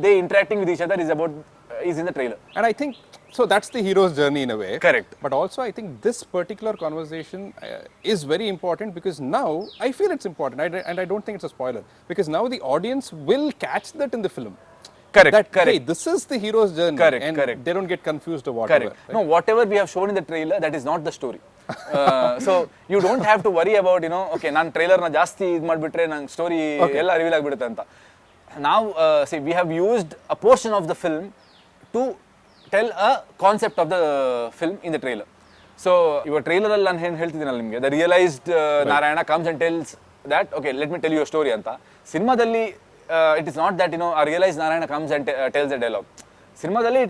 they interacting with each other is in the trailer. And I think, so that's the hero's journey in a way. Correct. But also I think this particular conversation is very important because now I feel it's important, and I don't think it's a spoiler, because now the audience will catch that in the film. Correct, That, correct. hey, this is the hero's journey. Correct, and correct. they don't get confused or whatever. Correct. No, whatever we have shown in the trailer, that is not the story. So you don't have to worry about okay, ನಾನು trailer ನ ಜಾಸ್ತಿ ಇದು ಮಾಡಿಬಿಟ್ರೆ ನಂಗೆ story ಎಲ್ಲ reveal ಆಗಿಬಿಡುತ್ತೆ ಅಂತ. Now see, we have used a portion of the film to tell a concept of the film in the trailer. So ಇವಾಗ ಟ್ರೈಲರ್ ಅಲ್ಲಿ ನಾನು ಏನು ಹೇಳ್ತಿದ್ದೀನಲ್ಲ ನಿಮಗೆ, the realized Narayana comes and tells that okay, let me tell you a story ಅಂತ. ಸಿನಿಮಾದಲ್ಲಿ it is not that a realized Narayana comes and tells a dialogue. ಸಿನಿಮಾದಲ್ಲಿ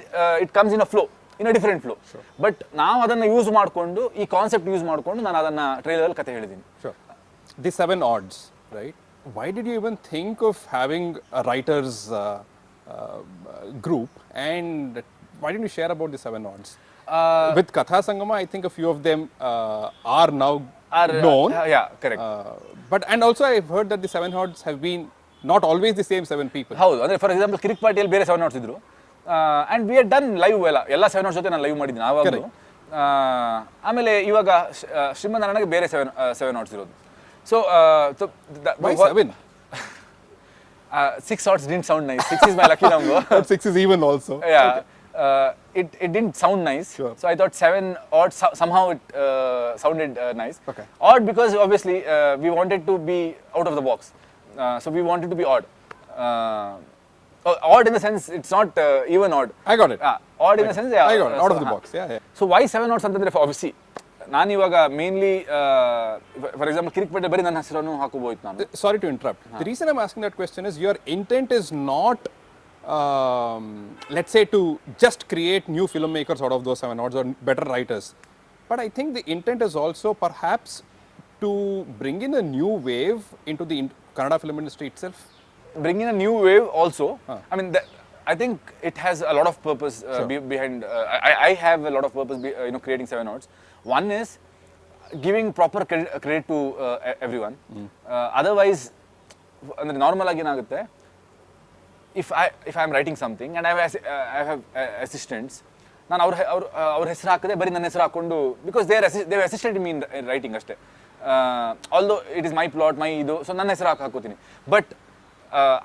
it comes in a flow, in a different flow. But ನಾವು ಅದನ್ನ use ಮಾಡಿಕೊಂಡು, ಈ concept use ಮಾಡಿಕೊಂಡು ನಾನು ಅದನ್ನ ಟ್ರೈಲರ್ ಅಲ್ಲಿ ಕತೆ ಹೇಳಿದ್ದೀನಿ. Sure. The 7 odds, right? Why did you even think of having a writers group, and why didn't you share about the 7 odds? With Katha Sangama, I think a few of them are now known. Yeah, correct. But and also I've heard that the 7 odds have been not always the same 7 people. ಹೌದು, ಅಂದ್ರೆ for example ಕಿರಿಕ್ ಪಾರ್ಟಿಯಲ್ಲಿ ಬೇರೆ 7 notes ಇದ್ರು, and we had done live ಎಲ್ಲ 7 notes ಜೊತೆ ನಾನು live ಮಾಡಿದ್ದೀನಿ ಆವಾಗಲೂ. ಆಮೇಲೆ ಇವಾಗ ಶ್ರೀಮಂತ ನಾರಾಯಣಗೆ ಬೇರೆ 7 ನೋಟ್ಸ್ ಇರೋದು. So Why 7? 6 shots didn't sound nice. 6 is my lucky number. 6 is even also. Yeah. Okay. It didn't sound nice. Sure. So I thought 7 odd, somehow it sounded nice. Okay. Odd because obviously we wanted to be out of the box. So we wanted to be odd. Odd in the sense, it's not even odd. I got it. Odd in the sense, yeah. I got it. Out of the box. Yeah. So why 7 odds ಅಂತಂದ್ರೆ obviously ನಾನು ಇವಾಗ mainly for example ಕಿರಿಕ್ ಪೇಟೆ ಬರೀ ನನ್ನ ಹೆಸರನ್ನು ಹಾಕೋಬಹುದು ನಾನು. Sorry to interrupt. The reason I'm asking that question is your intent is not, let's say, to just create new filmmakers out of those 7 odds or better writers. But I think the intent is also perhaps to bring in a new wave into the Kannada film industry itself? Bring in a new wave also. I mean, I think it has a lot of purpose behind. I have a lot of purpose, creating 7 Odds. One is giving proper credit to everyone. Otherwise, normal agi ಏನಾಗುತ್ತೆ, if I am writing something and I have assistants, ನಾನು ಅವ್ರ ಹೆಸರು ಹಾಕದೆ ಬರೀ ನನ್ನ ಹೆಸರು ಹಾಕೊಂಡು, because they have assisted me in writing ಅಷ್ಟೇ. Although it is my plot, my ಇದು, so ನನ್ನ ಹೆಸರು ಹಾಕೋತೀನಿ. But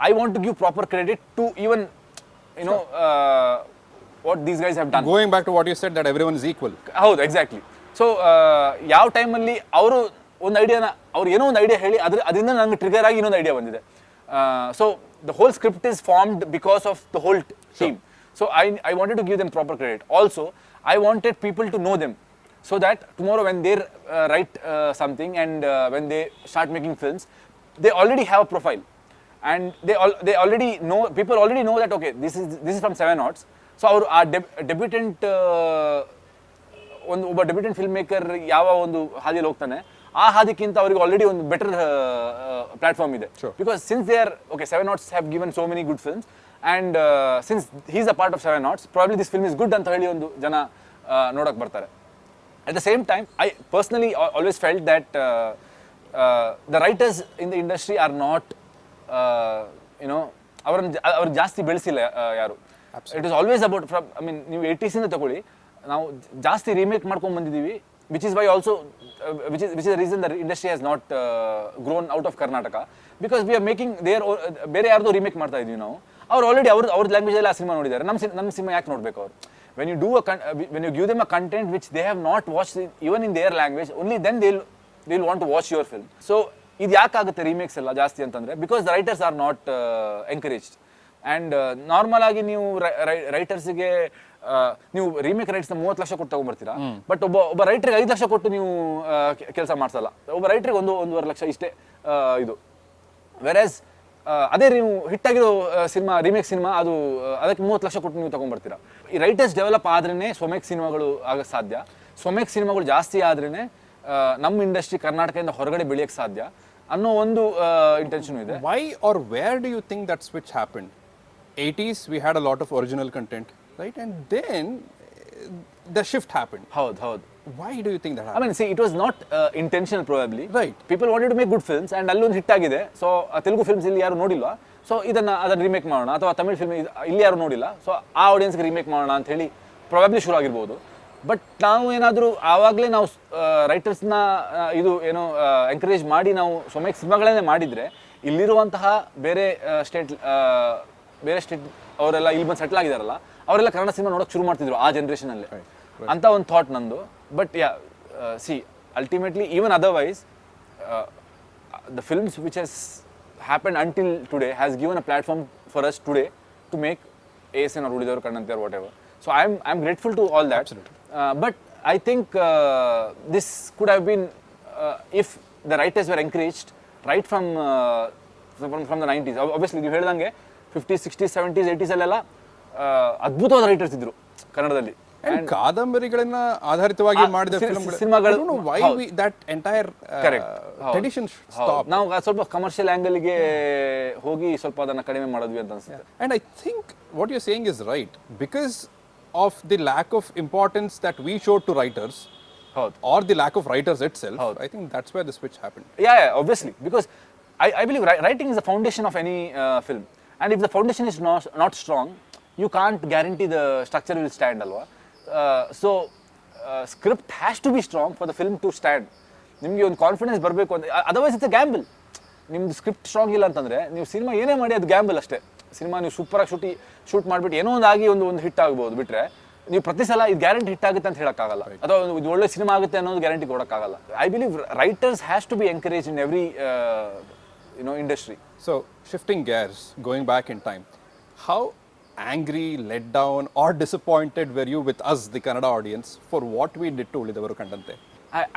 I want to give proper credit to even, what these guys have done. Going back to what you said, that everyone is equal. ಹೌದು, exactly. So ಯಾವ ಟೈಮಲ್ಲಿ ಅವರು ಒಂದು ಐಡಿಯಾನ, ಅವ್ರು ಏನೋ ಒಂದು ಐಡಿಯಾ ಹೇಳಿ ಅದರಿಂದ ನನಗೆ ಟ್ರಿಗರ್ ಆಗಿ ಇನ್ನೊಂದು ಐಡಿಯಾ ಬಂದಿದೆ. So the whole script is formed because of the whole team. So I wanted to give them proper credit. Also, I wanted people to know them, so that tomorrow when they write something and when they start making films, they already have a profile. And they already know, people already know that, okay, this is from 7 Odds. So our debutant ಒಬ್ಬ debutant film maker ಯಾವ ಒಂದು ಹಾದಿಯಲ್ಲಿ ಹೋಗ್ತಾನೆ, ಆ ಹಾದಿಕ್ಕಿಂತ ಅವರಿಗೆ already ಒಂದು better platform ಇದೆ. Because since they are okay, 7 Odds have given so many good films, and since he is a part of 7 Odds, probably this film is good ಅಂತ ಹೇಳಿ ಒಂದು ಜನ ನೋಡೋಕೆ ಬರ್ತಾರೆ. At the same time, I personally always felt that the writers in the industry are not, ಅವ್ರನ್ನ ಜಾಸ್ತಿ ಬೆಳೆಸಿಲ್ಲ ಯಾರು. It is always about ನೀವು 80s ಇಂದ ತಗೊಳ್ಳಿ, ನಾವು ಜಾಸ್ತಿ ರೀಮೇಕ್ ಮಾಡ್ಕೊಂಡು ಬಂದಿದ್ದೀವಿ, which is why also which is the reason that industry has not grown out of Karnataka, because we are making ಬೇರೆ ಯಾರ್ದು ರೀಮೇಕ್ ಮಾಡ್ತಾ ಇದೀವಿ ನಾವು. ಅವ್ರು ಆಲ್ರೆಡಿ ಅವ್ರ ಲ್ಯಾಂಗ್ವೇಜ್ ಅಲ್ಲಿ ಆ ಸಿನಿಮಾ ನೋಡಿದ್ದಾರೆ, ನಮ್ಮ ಸಿನಿಮಾ ಯಾಕೆ ನೋಡ್ಬೇಕು ಅವರು? when you give them a content which they have not watched even in their language, only then they'll want to watch your film. So ಇದು ಯಾಕಾಗುತ್ತೆ ರೀಮೇಕ್ಸ್ ಎಲ್ಲ ಜಾಸ್ತಿ ಅಂತಂದ್ರೆ, because the writers are not encouraged. And normal ಆಗಿ ನೀವು ರೈಟರ್ಸ್ಗೆ ನೀವು remake ರೈಟ್ಸ್ನ 30 lakh ಕೊಟ್ಟು ತಗೊಂಡ್ಬರ್ತೀರಾ, but ಒಬ್ಬ ರೈಟ್ರಿಗೆ 5 ಲಕ್ಷ ಕೊಟ್ಟು ನೀವು ಕೆಲಸ ಮಾಡಿಸಲ್ಲ. ಒಬ್ಬ ರೈಟ್ರಿಗೆ 1.5 ಲಕ್ಷ ಇಷ್ಟೇ ಇದು. ವೆರಸ್ ಅದೇ ನೀವು ಹಿಟ್ಟಾಗಿರೋ ಸಿನಿಮಾ, ರೀಮೇಕ್ ಸಿನಿಮಾ, ಅದಕ್ಕೆ 30 ಲಕ್ಷ ಕೊಟ್ಟು ನೀವು ತಗೊಂಡ್ಬರ್ತೀರಾ. ಈ ರೈಟರ್ಸ್ ಡೆವಲಪ್ ಆದ್ರೇ ಸ್ವಮೇಕ್ ಸಿನಿಮಾಗಳು ಆಗಕ್ಕೆ ಸಾಧ್ಯ. ಸ್ವಮೇಕ್ ಸಿನಿಮಾಗಳು ಜಾಸ್ತಿ ಆದ್ರೇ ನಮ್ಮ ಇಂಡಸ್ಟ್ರಿ ಕರ್ನಾಟಕದಿಂದ ಹೊರಗಡೆ ಬೆಳೆಯಕ್ಕೆ ಸಾಧ್ಯ ಅನ್ನೋ ಒಂದು ಇಂಟೆನ್ಷನ್ ಇದೆ. Why or where do you think that switch happened? 80s we had a lot of original content, right? And then the shift happened. ಹೌದು. Why do you think that happened? I mean, see, it was not intentional probably. Right. People wanted to make good films and ಅಲ್ಲೊಂದು hit ಆಗಿದೆ. So Telugu films ಇಲ್ಲಿ ಯಾರು ನೋಡಿಲ್ಲ, so ಅದನ್ನ remake ಮಾಡೋಣ, ಅಥವಾ Tamil film ಇಲ್ಲಿ ಯಾರು ನೋಡಿಲ್ಲ, ಸೊ ಆ ಆಡಿಯನ್ಸ್ಗೆ ರೀಮೇಕ್ ಮಾಡೋಣ ಅಂತ ಹೇಳಿ ಪ್ರಾಬಬ್ಲಿ ಶುರು ಆಗಿರ್ಬೋದು. ಬಟ್ ನಾವು ಏನಾದರೂ ಆವಾಗಲೇ ನಾವು ರೈಟರ್ಸ್ನ ಎಂಕರೇಜ್ ಮಾಡಿ ನಾವು ಸ್ವಮೇಕ್ ಸಿನಿಮಾಗಳನ್ನೇ ಮಾಡಿದರೆ, ಇಲ್ಲಿರುವಂತಹ ಬೇರೆ ಸ್ಟೇಟ್ ಅವರೆಲ್ಲ ಇಲ್ಲಿ ಬಂದು ಸೆಟ್ಲ್ ಆಗಿದಾರಲ್ಲ, ಅವರೆಲ್ಲ ಕನ್ನಡ ಸಿನಿಮಾ ನೋಡೋಕೆ ಶುರು ಮಾಡ್ತಿದ್ರು ಆ ಜನ್ರೇಷನಲ್ಲಿ ಅಂತ ಒಂದು ಥಾಟ್ ನಂದು. But C ultimately even otherwise the films which has happened until today has given a platform for us today to make ASN or Udidavar Kannante or whatever. So I'm grateful to all that. Absolutely. But I think this could have been if the writers were encouraged right from the 90s. Obviously ನೀವು ಹೇಳಿದಂಗೆ 50s, 60s, 70s, 80s ಅಲ್ಲೆಲ್ಲ ಅದ್ಭುತವಾದ writers ಇದ್ರು ಕನ್ನಡದಲ್ಲಿ. And ಕಾದಂಬರಿಗಳನ್ನ ಆಧಾರಿತವಾಗಿ ಮಾಡಿದ ಸಿನಿಮಾಗಳು, why that entire tradition stopped. ನಾವು ಸ್ವಲ್ಪ ಕಮರ್ಷಿಯಲ್ ಆಂಗಲ್ಗೆ ಹೋಗಿ ಸ್ವಲ್ಪ ಅದನ್ನ ಕಡಿಮೆ ಮಾಡಿದ್ವಿ ಅಂತ ಅನ್ಸುತ್ತೆ. And I think what you're saying is right, because of the lack of importance that we showed to writers, or the lack of writers itself. I think that's where the switch happened. Yeah, obviously, because I believe writing is the foundation of any film, and if the foundation is not strong, you can't guarantee the structure will stand, alwa. So script has to be strong for the film to stand. ನಿಮಗೆ ಒಂದು confidence ಬರಬೇಕು ಅಂತ, otherwise it's a gamble. ನಿಮ್ದು script strong ಇಲ್ಲ ಅಂತಂದರೆ ನೀವು cinema ಏನೇ ಮಾಡಿ ಅದು ಗ್ಯಾಂಬಲ್ ಅಷ್ಟೇ. ಸಿನಿಮಾ ನೀವು ಸೂಪರಾಗಿ ಶೂಟ್ ಮಾಡಿಬಿಟ್ಟು ಏನೋ ಒಂದಾಗಿ ಒಂದು ಹಿಟ್ ಆಗ್ಬೋದು, ಬಿಟ್ಟರೆ ನೀವು ಪ್ರತಿ ಸಲ ಇದು ಗ್ಯಾರಂಟಿ ಹಿಟ್ ಆಗುತ್ತೆ ಅಂತ ಹೇಳೋಕ್ಕಾಗಲ್ಲ, ಅಥವಾ ಇದು ಒಳ್ಳೆ ಸಿನಿಮಾ ಆಗುತ್ತೆ ಅನ್ನೋದು ಗ್ಯಾರಂಟಿ ಕೊಡೋಕ್ಕಾಗಲ್ಲ. I believe writers has to be encourage in every industry. So shifting gears, going back in time, how angry, let down or disappointed were you with us, the Kannada audience, for what we did to Ulidavaru Kandante?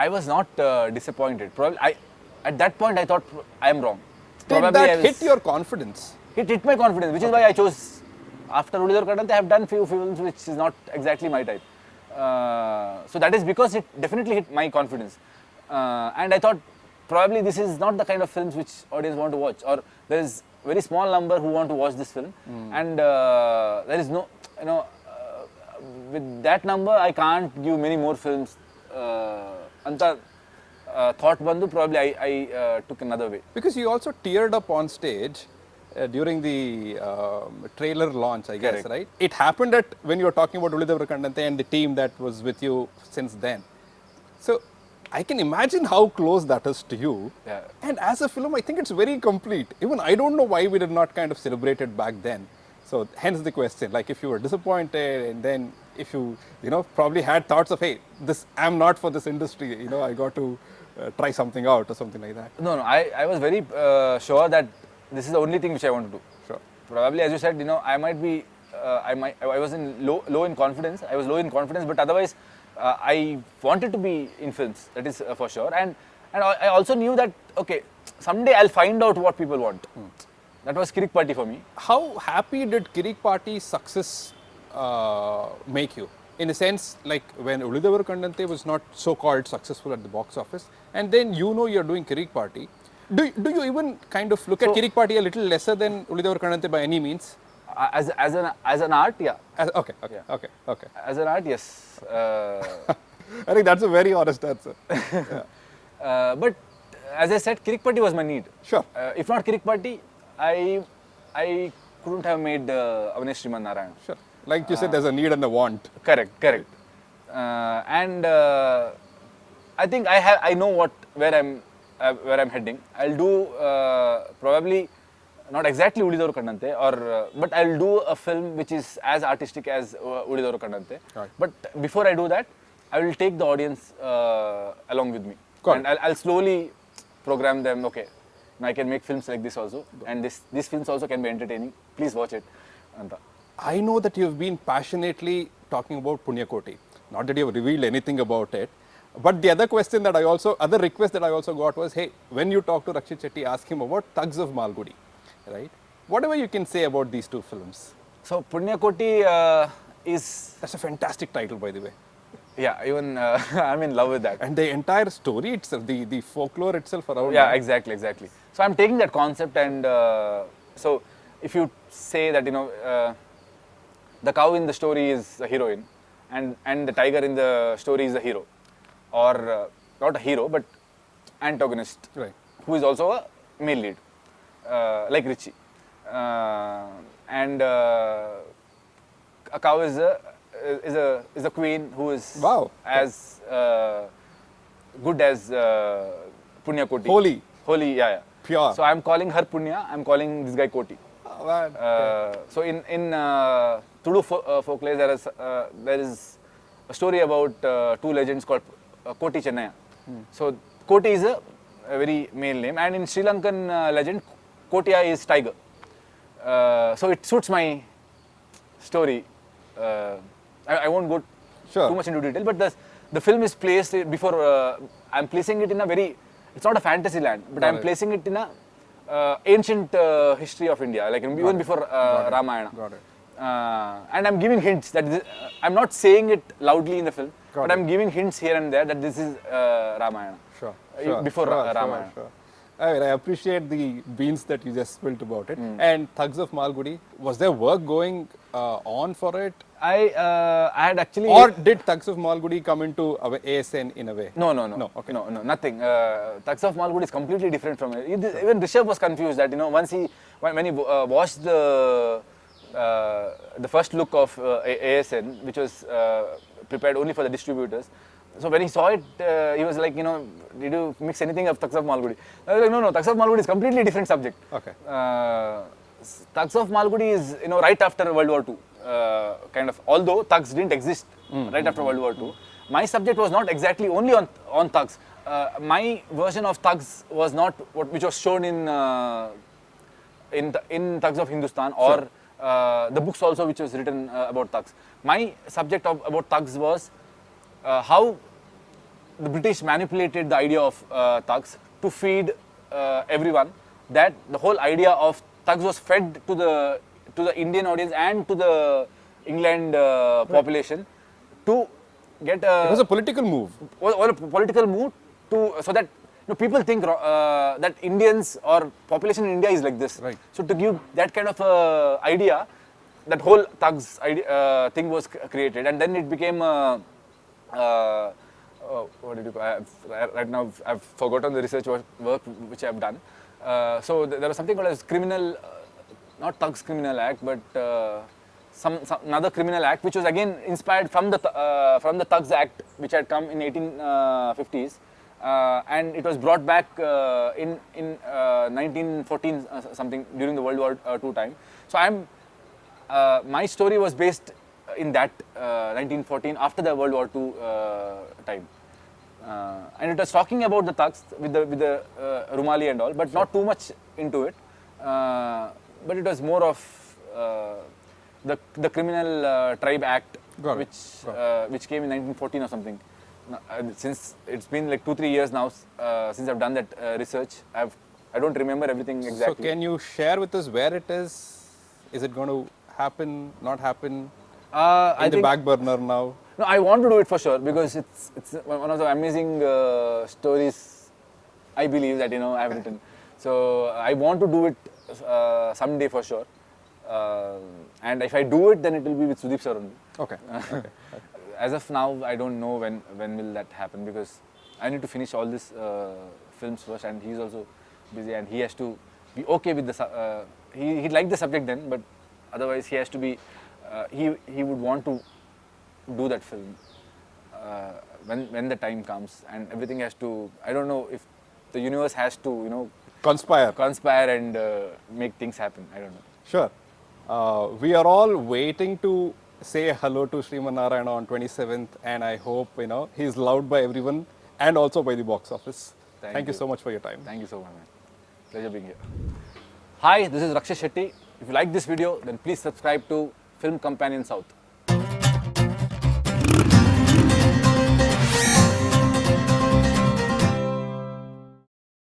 I was not disappointed. Probably at that point I thought I am wrong. Did that hit your confidence? It hit my confidence, which is why I chose, after Ulidavaru Kandante I have done few films which is not exactly my type. So that is because it definitely hit my confidence. And I thought probably this is not the kind of films which audience want to watch, or there is very small number who want to watch this film, and there is no, with that number I can't give many more films. Anta thought bandu, probably I took another way. Because you also teared up on stage during the trailer launch, I guess, Correct. right? It happened at when you were talking about Ulidavaru Kandante and the team that was with you since then. So I can imagine how close that is to you. Yeah. And as a film, I think it's very complete. Even I don't know why we did not kind of celebrate it back then. So hence the question, like if you were disappointed and then if you, probably had thoughts of, hey, I'm not for this industry, I got to try something out or something like that. No, I was very sure that this is the only thing which I want to do. Sure. Probably, as you said, I might be, I was in low in confidence. I was low in confidence, but otherwise, I wanted to be in films. That is for sure. And I also knew that, okay, someday I'll find out what people want. That was Kirik Party for me. How happy did Kirik Party's success make you? In a sense, like when Ulidavaru Kandante was not so-called successful at the box office, and then you're doing Kirik Party. Do you even kind of look at Kirik Party a little lesser than Ulidavaru Kandante by any means? As an art, yeah. Okay. As an art, yes. I think that's a very honest answer. Yeah. But as I said, Kirik Party was my need. Sure. If not Kirik Party, I couldn't have made Avane Sriman Narayana. Sure. Like you said, there's a need and a want. Correct. And I think I know where I'm heading. I'll do probably not exactly Ulidavaru Kandante, but I'll do a film which is as artistic as Ulidavaru Kandante. Right. But before I do that, I will take the audience along with me. Got And I'll slowly program them, okay, now I can make films like this also, and these films also can be entertaining. Please watch it. Anta. I know that you've been passionately talking about Punyakoti. Not that you've revealed anything about it, but the other request that I also got was, hey, when you talk to Rakshit Shetty, ask him about Thugs of Malgudi, right? Whatever you can say about these two films. So Punyakoti is, That's a fantastic title, by the way. yeah, even I'm in love with that. And the entire story itself, the folklore itself around Yeah, it. exactly. So I'm taking that concept, and so if you say that the cow in the story is a heroine, and the tiger in the story is a hero, or not a hero but antagonist, Right. who is also a male lead, like Richie, and a cow is a queen who is Wow. as good as Punyakoti. Holy, yeah. Pure. So I'm calling her Punya. I'm calling this guy Koti. Oh, man. So in Tudu folklore there is a story about two legends called Koti Chennaya. So Koti is a very male name, and in Sri Lankan legend, Kotia is tiger. So it suits my story. I won't go Sure. too much into detail, but the film is placed before. I'm placing it in a very. It's not a fantasy land, but I'm placing it in a ancient history of India, like even before Ramayana. Got it. And I'm giving hints that I'm not saying it loudly in the film, Got but it. I'm giving hints here and there that this is Ramayana. Sure. Before Ramayana. Sure. I mean, I appreciate the beans that you just spilled about it. And Thugs of Malgudi, was there work going on for it? I had actually. Or did Thugs of Malgudi come into our ASN in a way? No, Okay. no, nothing. Thugs of Malgudi is completely different from it. Even Rishabh was confused that when he watched the first look of ASN, which was prepared only for the distributors. So when he saw it, he was like, did you mix anything of Thugs of Malgudi? I was like, no, Thugs of Malgudi is completely different subject. Okay. Thugs of Malgudi is, right after World War II, kind of. Although Thugs didn't exist right after World War II, my subject was not exactly only on Thugs. My version of Thugs was not which was shown in Thugs of Hindustan, or the books also which was written about Thugs. My subject about Thugs was how the British manipulated the idea of Thugs to feed everyone. That the whole idea of Thugs was fed to the Indian audience and to the England population to get It was a political move. or a political move so that No, people think that Indians or population in India is like this. Right. So to give that kind of idea, that whole thugs idea, thing was created, and then it became. What did you call? Right now, I've forgotten the research work which I've done. So there was something called as criminal, not thugs criminal act, but some another criminal act, which was again inspired from the thugs act, which had come in 1850s. And it was brought back in 1914 something during the World War II time. So my story was based in that 1914 after the World War II time, and it was talking about the thugs with the Rumali and all, but not too much into it. But it was more of the criminal tribe act, which came in 1914 or something. Since it's been like 2-3 years now since I've done that research, I don't remember everything exactly. So can you share with us where it is? Is it going to happen, not happen? I In the think, back burner now? no, I want to do it for sure because it's one of the amazing stories I believe that I've written. So I want to do it someday for sure. And if I do it, then it will be with Sudeep sir only. Okay. Okay. As of now, I don't know when will that happen because I need to finish all these films first, and he's also busy, and he has to be okay with the. He liked the subject then, but otherwise he has to be. He would want to do that film when the time comes, and everything has to. I don't know if the universe has to conspire and make things happen. I don't know. Sure. We are all waiting to say hello to Sriman Narayana on 27th, and I hope he's loved by everyone and also by the box office. Thank you so much for your time. Thank you so much, man. Pleasure being here. Hi, this is Rakshit Shetty. If you like this video, then please subscribe to Film Companion South.